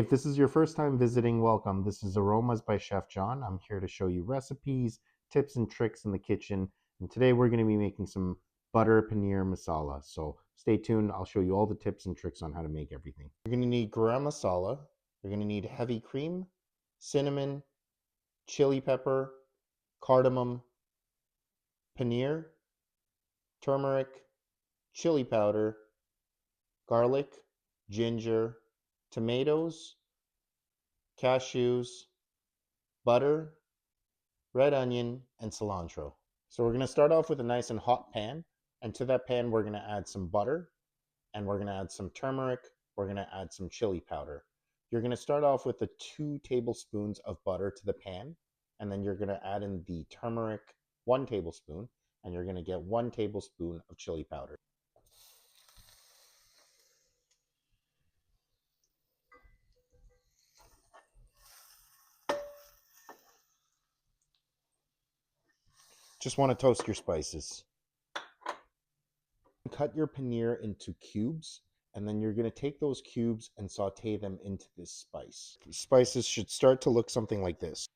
If this is your first time visiting, welcome. This is Aromas by Chef John. I'm here to show you recipes, tips, and tricks in the kitchen. And today we're going to be making some butter paneer masala. So stay tuned. I'll show you all the tips and tricks on how to make everything. You're going to need garam masala. You're going to need heavy cream, cinnamon, chili pepper, cardamom, paneer, turmeric, chili powder, garlic, ginger, tomatoes, cashews, butter, red onion, and cilantro. So we're going to start off with a nice and hot pan. And to that pan, we're going to add some butter, and we're going to add some turmeric. We're going to add some chili powder. You're going to start off with the 2 tablespoons of butter to the pan, and then you're going to add in the turmeric, 1 tablespoon, and you're going to get 1 tablespoon of chili powder. Just want to toast your spices. Cut your paneer into cubes, and then you're going to take those cubes and saute them into this spice. The spices should start to look something like this.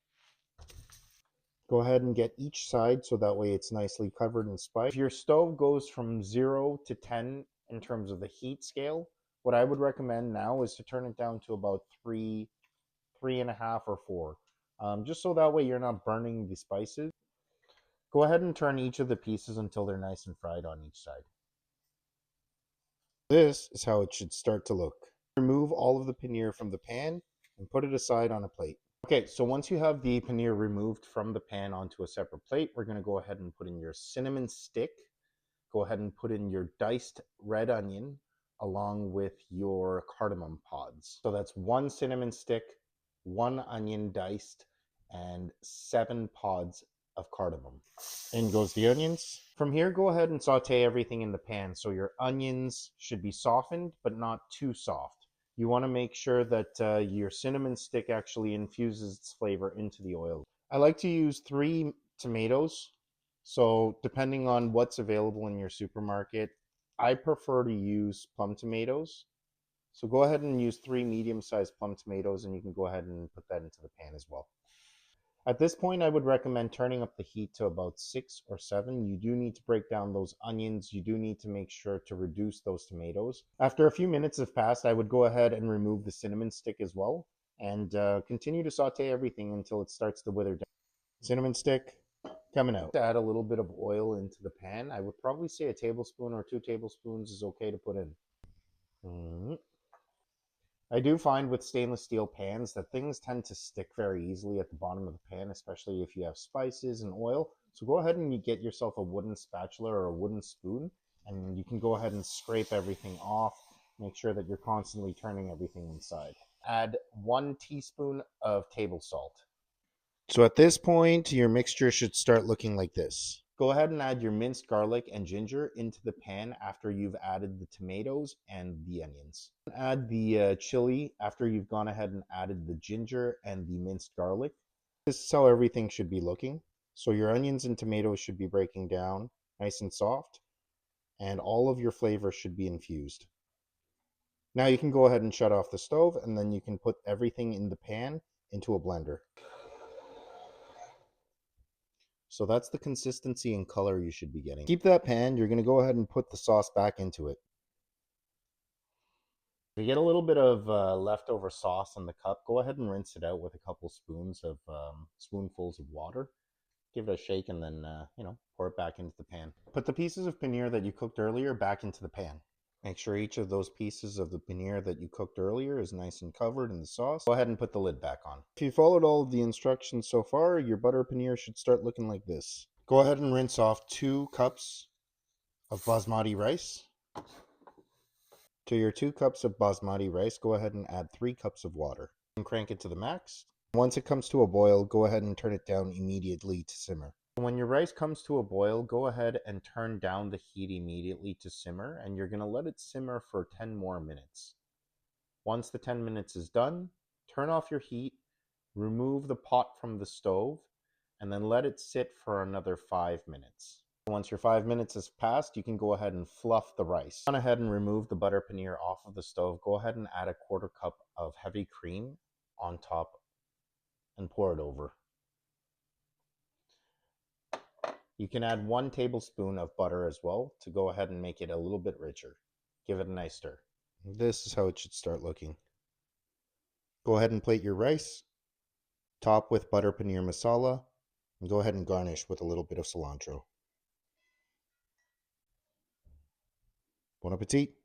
Go ahead and get each side so that way it's nicely covered in spice. If your stove goes from 0 to 10 in terms of the heat scale, what I would recommend now is to turn it down to about 3, 3.5, or 4. Just so that way you're not burning the spices. Go ahead and turn each of the pieces until they're nice and fried on each side. This is how it should start to look. Remove all of the paneer from the pan and put it aside on a plate. Okay, so once you have the paneer removed from the pan onto a separate plate, we're going to go ahead and put in your cinnamon stick. Go ahead and put in your diced red onion along with your cardamom pods. So that's 1 cinnamon stick, 1 onion diced, and 7 pods of cardamom. In goes the onions. From here, go ahead and saute everything in the pan. So your onions should be softened, but not too soft. You want to make sure that your cinnamon stick actually infuses its flavor into the oil. I like to use 3 tomatoes. So depending on what's available in your supermarket, I prefer to use plum tomatoes. So go ahead and use 3 medium-sized plum tomatoes, and you can go ahead and put that into the pan as well. At this point, I would recommend turning up the heat to about 6 or 7. You do need to break down those onions. You do need to make sure to reduce those tomatoes. After a few minutes have passed, I would go ahead and remove the cinnamon stick as well and continue to saute everything until it starts to wither down. Cinnamon stick coming out. To add a little bit of oil into the pan, I would probably say a tablespoon or 2 tablespoons is okay to put in. I do find with stainless steel pans that things tend to stick very easily at the bottom of the pan, especially if you have spices and oil. So go ahead and you get yourself a wooden spatula or a wooden spoon, and you can go ahead and scrape everything off. Make sure that you're constantly turning everything inside. Add 1 teaspoon of table salt. So at this point, your mixture should start looking like this. Go ahead and add your minced garlic and ginger into the pan after you've added the tomatoes and the onions. Add the chili after you've gone ahead and added the ginger and the minced garlic. This is how everything should be looking. So your onions and tomatoes should be breaking down nice and soft, and all of your flavor should be infused. Now you can go ahead and shut off the stove, and then you can put everything in the pan into a blender. So that's the consistency and color you should be getting. Keep that pan. You're going to go ahead and put the sauce back into it. If you get a little bit of leftover sauce in the cup, go ahead and rinse it out with a couple spoonfuls of water. Give it a shake and then, pour it back into the pan. Put the pieces of paneer that you cooked earlier back into the pan. Make sure each of those pieces of the paneer that you cooked earlier is nice and covered in the sauce. Go ahead and put the lid back on. If you followed all of the instructions so far, your butter paneer should start looking like this. Go ahead and rinse off 2 cups of basmati rice. To your 2 cups of basmati rice, go ahead and add 3 cups of water. And crank it to the max. Once it comes to a boil, go ahead and turn it down immediately to simmer. When your rice comes to a boil, go ahead and turn down the heat immediately to simmer, and you're going to let it simmer for 10 more minutes. Once the 10 minutes is done, turn off your heat, remove the pot from the stove, and then let it sit for another 5 minutes. Once your 5 minutes has passed, you can go ahead and fluff the rice. Go ahead and remove the butter paneer off of the stove. Go ahead and add a 1/4 cup of heavy cream on top and pour it over. You can add 1 tablespoon of butter as well to go ahead and make it a little bit richer. Give it a nice stir. This is how it should start looking. Go ahead and plate your rice, top with butter paneer masala, and go ahead and garnish with a little bit of cilantro. Bon appetit!